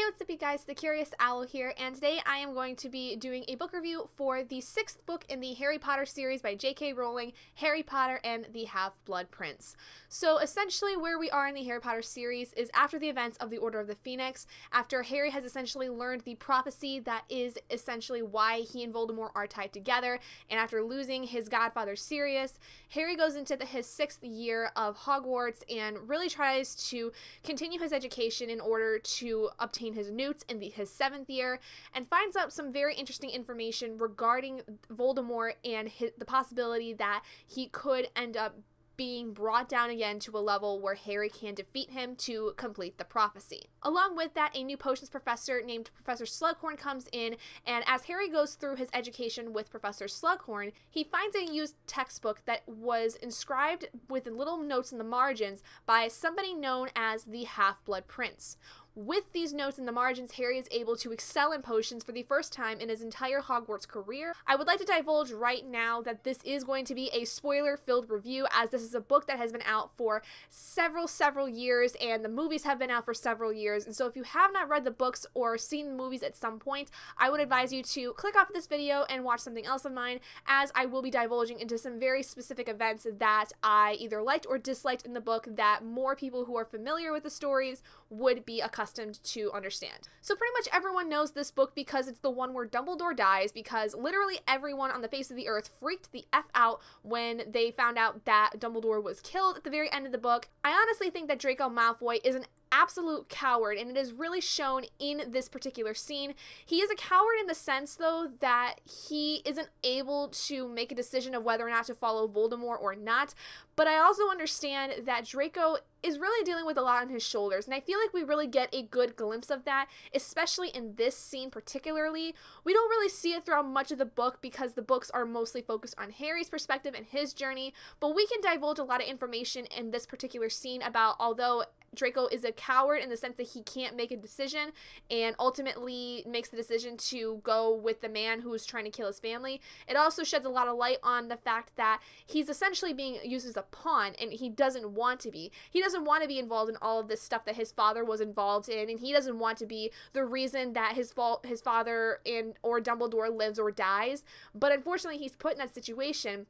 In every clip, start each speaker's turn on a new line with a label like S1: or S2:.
S1: Hey, what's up you guys, the Curious Owl here, and today I am going to be doing a book review for the 6th book in the Harry Potter series by J.K. Rowling, Harry Potter and the Half-Blood Prince. So essentially where we are in the Harry Potter series is after the events of the Order of the Phoenix, after Harry has essentially learned the prophecy that is essentially why he and Voldemort are tied together, and after losing his godfather Sirius, Harry goes into his 6th year of Hogwarts and really tries to continue his education in order to obtain his newts in his 7th year, and finds out some very interesting information regarding Voldemort and the possibility that he could end up being brought down again to a level where Harry can defeat him to complete the prophecy. Along with that, a new potions professor named Professor Slughorn comes in, and as Harry goes through his education with Professor Slughorn, he finds a used textbook that was inscribed with little notes in the margins by somebody known as the Half-Blood Prince. With these notes in the margins, Harry is able to excel in potions for the first time in his entire Hogwarts career. I would like to divulge right now that this is going to be a spoiler-filled review, as this is a book that has been out for several years, and the movies have been out for several years, and so if you have not read the books or seen the movies at some point, I would advise you to click off this video and watch something else of mine, as I will be divulging into some very specific events that I either liked or disliked in the book that more people who are familiar with the stories would be accustomed to understand. So pretty much everyone knows this book because it's the one where Dumbledore dies, because literally everyone on the face of the earth freaked the F out when they found out that Dumbledore was killed at the very end of the book. I honestly think that Draco Malfoy is an absolute coward, and it is really shown in this particular scene. He is a coward in the sense, though, that he isn't able to make a decision of whether or not to follow Voldemort or not, but I also understand that Draco is really dealing with a lot on his shoulders, and I feel like we really get a good glimpse of that, especially in this scene particularly. We don't really see it throughout much of the book because the books are mostly focused on Harry's perspective and his journey, but we can divulge a lot of information in this particular scene about, although Draco is a coward in the sense that he can't make a decision and ultimately makes the decision to go with the man who is trying to kill his family, it also sheds a lot of light on the fact that he's essentially being used as a pawn, and he doesn't want to be. He doesn't want to be involved in all of this stuff that his father was involved in, and he doesn't want to be the reason that his father or Dumbledore lives or dies, but unfortunately he's put in that situation.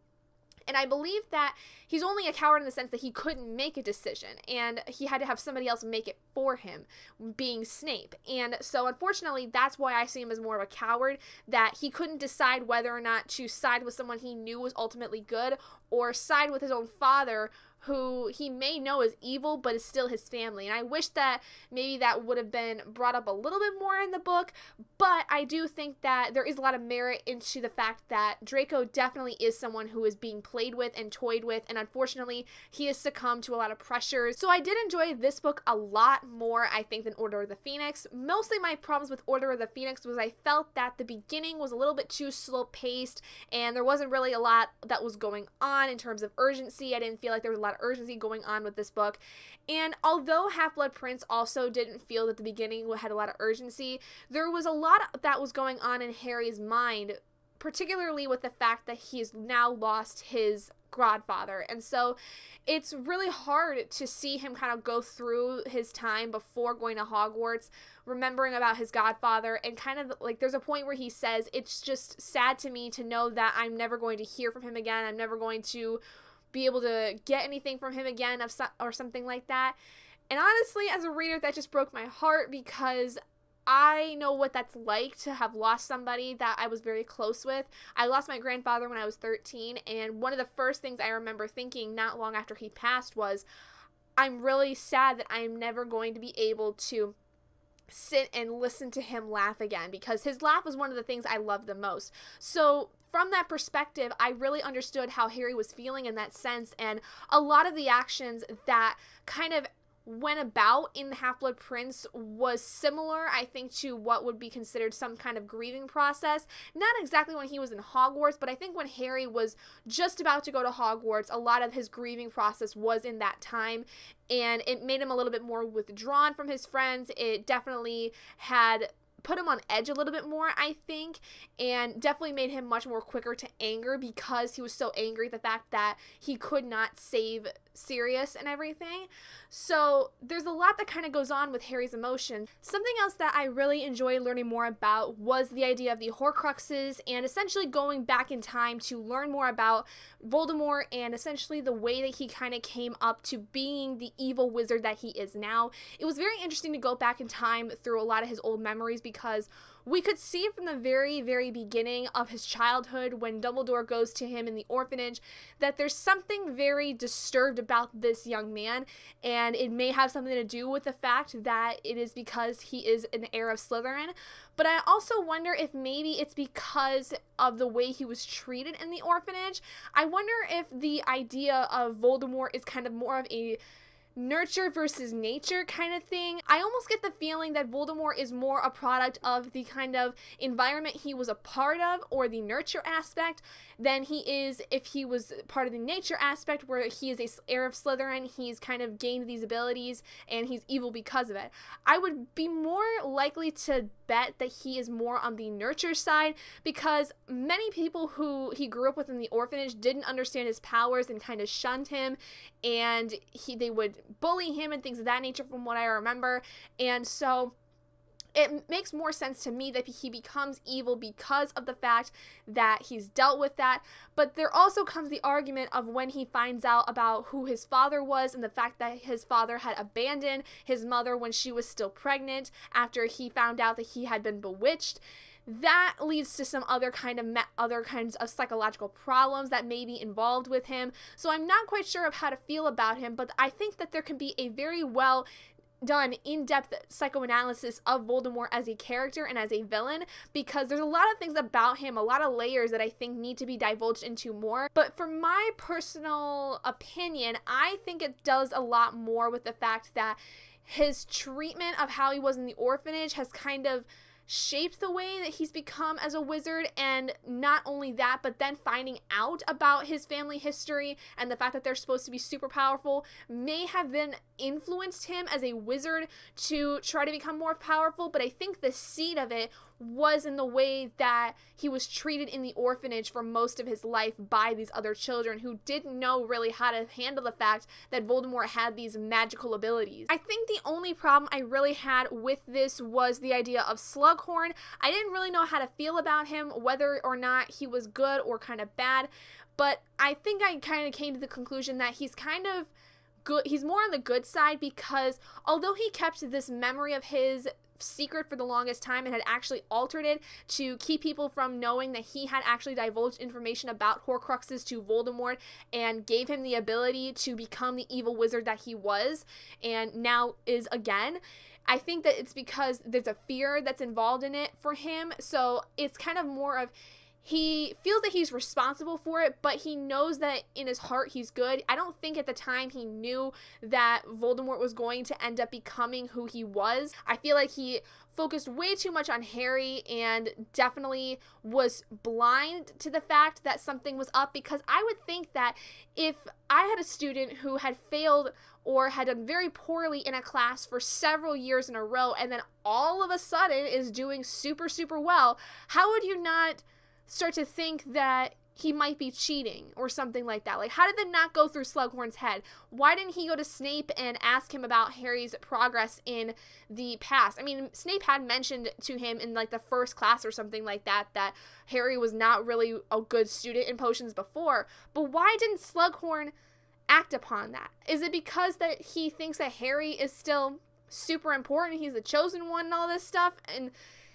S1: And I believe that he's only a coward in the sense that he couldn't make a decision, and he had to have somebody else make it for him, being Snape. And so unfortunately, that's why I see him as more of a coward, that he couldn't decide whether or not to side with someone he knew was ultimately good, or side with his own father, who he may know is evil, but is still his family. And I wish that maybe that would have been brought up a little bit more in the book, but I do think that there is a lot of merit into the fact that Draco definitely is someone who is being played with and toyed with, and unfortunately, he has succumbed to a lot of pressures. So I did enjoy this book a lot more, I think, than Order of the Phoenix. Mostly my problems with Order of the Phoenix was I felt that the beginning was a little bit too slow-paced, and there wasn't really a lot that was going on in terms of urgency. I didn't feel like there was a lot of urgency going on with this book. And although Half-Blood Prince also didn't feel that the beginning had a lot of urgency, there was a lot that was going on in Harry's mind, particularly with the fact that he's now lost his godfather. And so it's really hard to see him kind of go through his time before going to Hogwarts, remembering about his godfather, and kind of like there's a point where he says, it's just sad to me to know that I'm never going to hear from him again. I'm never going to be able to get anything from him again or something like that. And honestly, as a reader, that just broke my heart, because I know what that's like to have lost somebody that I was very close with. I lost my grandfather when I was 13, and one of the first things I remember thinking not long after he passed was, I'm really sad that I'm never going to be able to sit and listen to him laugh again, because his laugh was one of the things I loved the most. So from that perspective, I really understood how Harry was feeling in that sense, and a lot of the actions that kind of went about in the Half-Blood Prince was similar, I think, to what would be considered some kind of grieving process. Not exactly when he was in Hogwarts, but I think when Harry was just about to go to Hogwarts, a lot of his grieving process was in that time, and it made him a little bit more withdrawn from his friends. It definitely had put him on edge a little bit more, I think, and definitely made him much more quicker to anger, because he was so angry at the fact that he could not save serious and everything. So there's a lot that kind of goes on with Harry's emotion. Something else that I really enjoyed learning more about was the idea of the Horcruxes and essentially going back in time to learn more about Voldemort and essentially the way that he kind of came up to being the evil wizard that he is now. It was very interesting to go back in time through a lot of his old memories because we could see from the very, very beginning of his childhood when Dumbledore goes to him in the orphanage that there's something very disturbed about this young man, and it may have something to do with the fact that it is because he is an heir of Slytherin, but I also wonder if maybe it's because of the way he was treated in the orphanage. I wonder if the idea of Voldemort is kind of more of a nurture versus nature kind of thing. I almost get the feeling that Voldemort is more a product of the kind of environment he was a part of, or the nurture aspect, than he is if he was part of the nature aspect where he is a heir of Slytherin, he's kind of gained these abilities and he's evil because of it. I would be more likely to bet that he is more on the nurture side because many people who he grew up with in the orphanage didn't understand his powers and kind of shunned him, and they would bully him and things of that nature from what I remember. And so it makes more sense to me that he becomes evil because of the fact that he's dealt with that. But there also comes the argument of when he finds out about who his father was and the fact that his father had abandoned his mother when she was still pregnant after he found out that he had been bewitched. That leads to some other kinds of psychological problems that may be involved with him. So I'm not quite sure of how to feel about him, but I think that there can be a very well done in-depth psychoanalysis of Voldemort as a character and as a villain, because there's a lot of things about him, a lot of layers that I think need to be divulged into more. But for my personal opinion, I think it does a lot more with the fact that his treatment of how he was in the orphanage has kind of shaped the way that he's become as a wizard. And not only that, but then finding out about his family history and the fact that they're supposed to be super powerful may have then influenced him as a wizard to try to become more powerful. But I think the seed of it was in the way that he was treated in the orphanage for most of his life by these other children who didn't know really how to handle the fact that Voldemort had these magical abilities. I think the only problem I really had with this was the idea of Slughorn. I didn't really know how to feel about him, whether or not he was good or kind of bad, but I think I kind of came to the conclusion that he's kind of good. He's more on the good side because although he kept this memory of his secret for the longest time and had actually altered it to keep people from knowing that he had actually divulged information about Horcruxes to Voldemort and gave him the ability to become the evil wizard that he was and now is again. I think that it's because there's a fear that's involved in it for him, so it's kind of more of he feels that he's responsible for it, but he knows that in his heart he's good. I don't think at the time he knew that Voldemort was going to end up becoming who he was. I feel like he focused way too much on Harry and definitely was blind to the fact that something was up, because I would think that if I had a student who had failed or had done very poorly in a class for several years in a row and then all of a sudden is doing super, super well, how would you not start to think that he might be cheating or something like that? Like, how did that not go through Slughorn's head? Why didn't he go to Snape and ask him about Harry's progress in the past? I mean, Snape had mentioned to him in like the first class or something like that that Harry was not really a good student in potions before, but why didn't Slughorn act upon that? Is it because that he thinks that Harry is still super important, he's the chosen one and all this stuff? And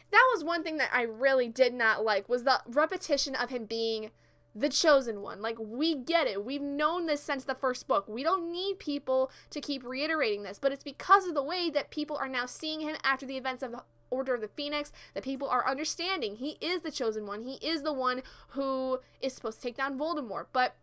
S1: that was one thing that I really did not like, was the repetition of him being the chosen one. Like, we get it. We've known this since the first book. We don't need people to keep reiterating this, but it's because of the way that people are now seeing him after the events of Order of the Phoenix that people are understanding. He is the chosen one. He is the one who is supposed to take down Voldemort, but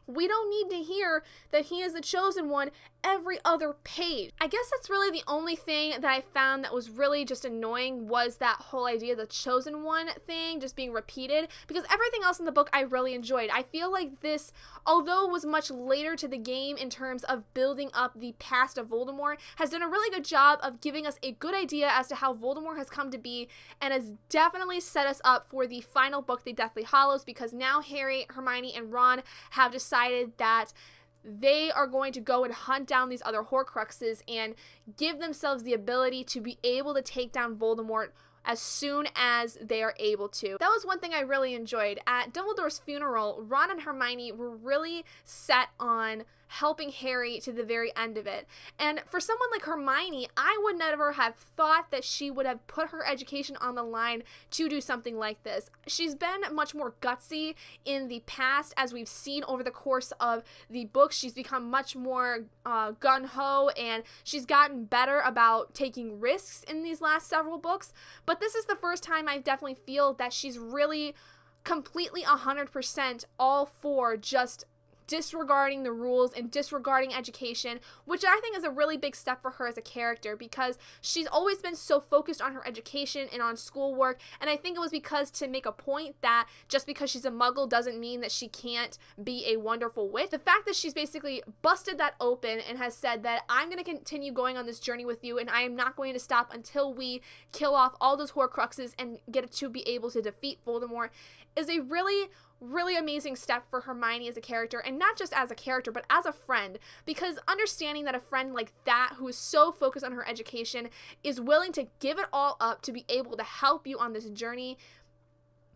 S1: we don't need to hear that he is the chosen one every other page. I guess that's really the only thing that I found that was really just annoying, was that whole idea of the chosen one thing just being repeated, because everything else in the book I really enjoyed. I feel like this, although it was much later to the game in terms of building up the past of Voldemort, has done a really good job of giving us a good idea as to how Voldemort has come to be, and has definitely set us up for the final book, The Deathly Hallows, because now Harry, Hermione, and Ron have decided that they are going to go and hunt down these other Horcruxes and give themselves the ability to be able to take down Voldemort as soon as they are able to. That was one thing I really enjoyed. At Dumbledore's funeral, Ron and Hermione were really set on helping Harry to the very end of it. And for someone like Hermione, I would never have thought that she would have put her education on the line to do something like this. She's been much more gutsy in the past, as we've seen over the course of the book. She's become much more gung-ho, and she's gotten better about taking risks in these last several books. But this is the first time I definitely feel that she's really completely 100% all for just disregarding the rules and disregarding education, which I think is a really big step for her as a character, because she's always been so focused on her education and on schoolwork. And I think it was because to make a point that just because she's a muggle doesn't mean that she can't be a wonderful witch. The fact that she's basically busted that open and has said that I'm going to continue going on this journey with you, and I am not going to stop until we kill off all those Horcruxes and get to be able to defeat Voldemort, is a really amazing step for Hermione as a character, and not just as a character, but as a friend, because understanding that a friend like that, who is so focused on her education, is willing to give it all up to be able to help you on this journey,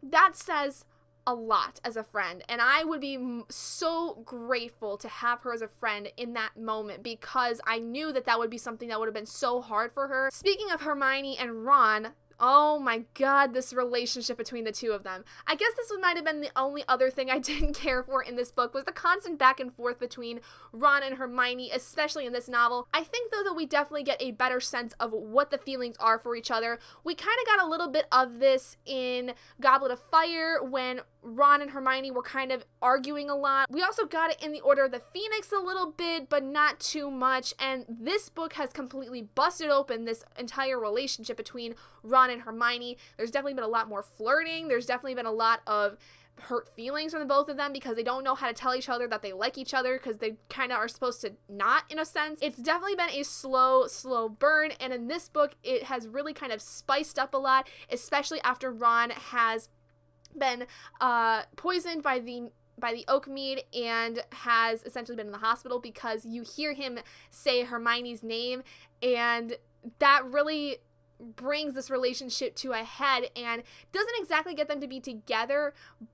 S1: that says a lot as a friend. And I would be so grateful to have her as a friend in that moment, because I knew that that would be something that would have been so hard for her. Speaking of Hermione and Ron, oh my god, this relationship between the two of them. I guess this might have been the only other thing I didn't care for in this book, was the constant back and forth between Ron and Hermione, especially in this novel. I think, though, that we definitely get a better sense of what the feelings are for each other. We kind of got a little bit of this in Goblet of Fire, when Ron and Hermione were kind of arguing a lot. We also got it in the Order of the Phoenix a little bit, but not too much. And this book has completely busted open this entire relationship between Ron and Hermione. There's definitely been a lot more flirting. There's definitely been a lot of hurt feelings from the both of them, because they don't know how to tell each other that they like each other, because they kind of are supposed to not, in a sense. It's definitely been a slow burn, and in this book it has really kind of spiced up a lot, especially after Ron has been poisoned by the Oakmead and has essentially been in the hospital, because you hear him say Hermione's name, and that really brings this relationship to a head and doesn't exactly get them to be together,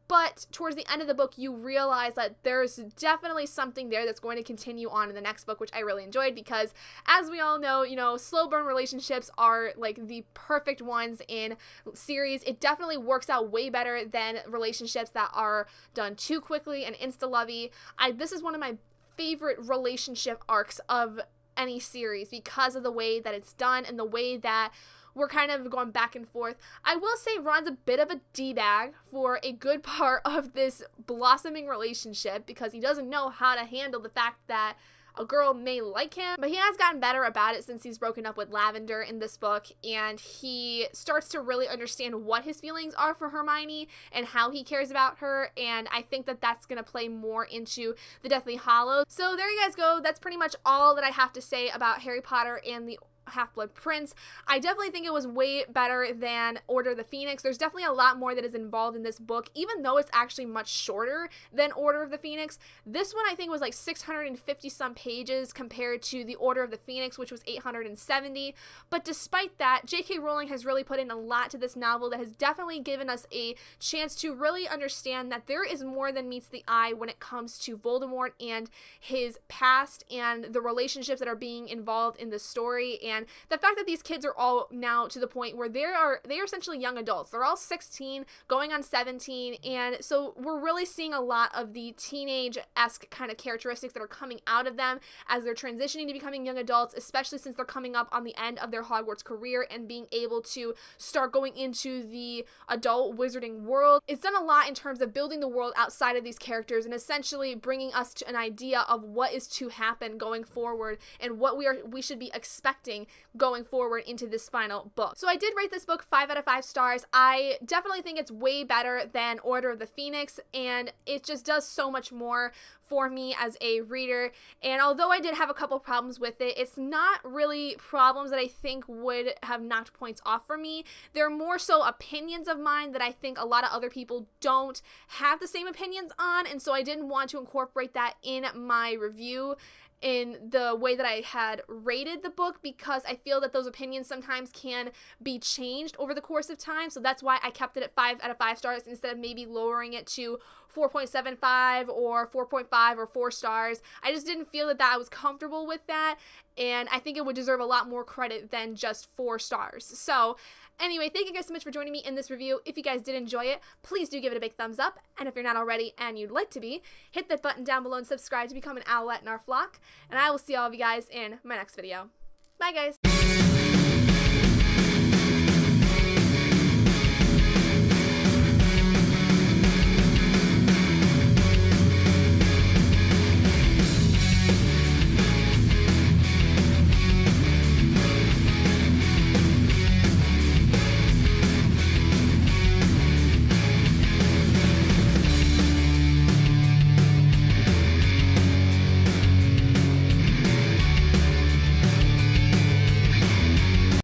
S1: but towards the end of the book you realize that there's definitely something there that's going to continue on in the next book, which I really enjoyed, because as we all know, you know, slow burn relationships are like the perfect ones in series. It definitely works out way better than relationships that are done too quickly and insta-lovey. This is one of my favorite relationship arcs of any series, because of the way that it's done and the way that we're kind of going back and forth. I will say Ron's a bit of a D-bag for a good part of this blossoming relationship, because he doesn't know how to handle the fact that a girl may like him, but he has gotten better about it since he's broken up with Lavender in this book, and he starts to really understand what his feelings are for Hermione and how he cares about her, and I think that that's going to play more into the Deathly Hallows. So there you guys go. That's pretty much all that I have to say about Harry Potter and the Half-Blood Prince. I definitely think it was way better than Order of the Phoenix. There's definitely a lot more that is involved in this book, even though it's actually much shorter than Order of the Phoenix. This one I think was like 650 some pages compared to the Order of the Phoenix, which was 870. But despite that, J.K. Rowling has really put in a lot to this novel that has definitely given us a chance to really understand that there is more than meets the eye when it comes to Voldemort and his past and the relationships that are being involved in the story, and the fact that these kids are all now to the point where they are essentially young adults. They're all 16 going on 17, and so we're really seeing a lot of the teenage-esque kind of characteristics that are coming out of them as they're transitioning to becoming young adults, especially since they're coming up on the end of their Hogwarts career and being able to start going into the adult wizarding world. It's done a lot in terms of building the world outside of these characters and essentially bringing us to an idea of what is to happen going forward and what we should be expecting going forward into this final book. So I did rate this book 5 out of 5 stars. I definitely think it's way better than Order of the Phoenix, and it just does so much more for me as a reader. And although I did have a couple problems with it, it's not really problems that I think would have knocked points off for me. They're more so opinions of mine that I think a lot of other people don't have the same opinions on, and so I didn't want to incorporate that in my review in the way that I had rated the book, because I feel that those opinions sometimes can be changed over the course of time. So that's why I kept it at 5 out of 5 stars instead of maybe lowering it to 4.75 or 4.5 or 4 stars. I just didn't feel that I was comfortable with that, and I think it would deserve a lot more credit than just 4 stars. So anyway, thank you guys so much for joining me in this review. If you guys did enjoy it, please do give it a big thumbs up. And if you're not already and you'd like to be, hit that button down below and subscribe to become an owlet in our flock. And I will see all of you guys in my next video. Bye, guys.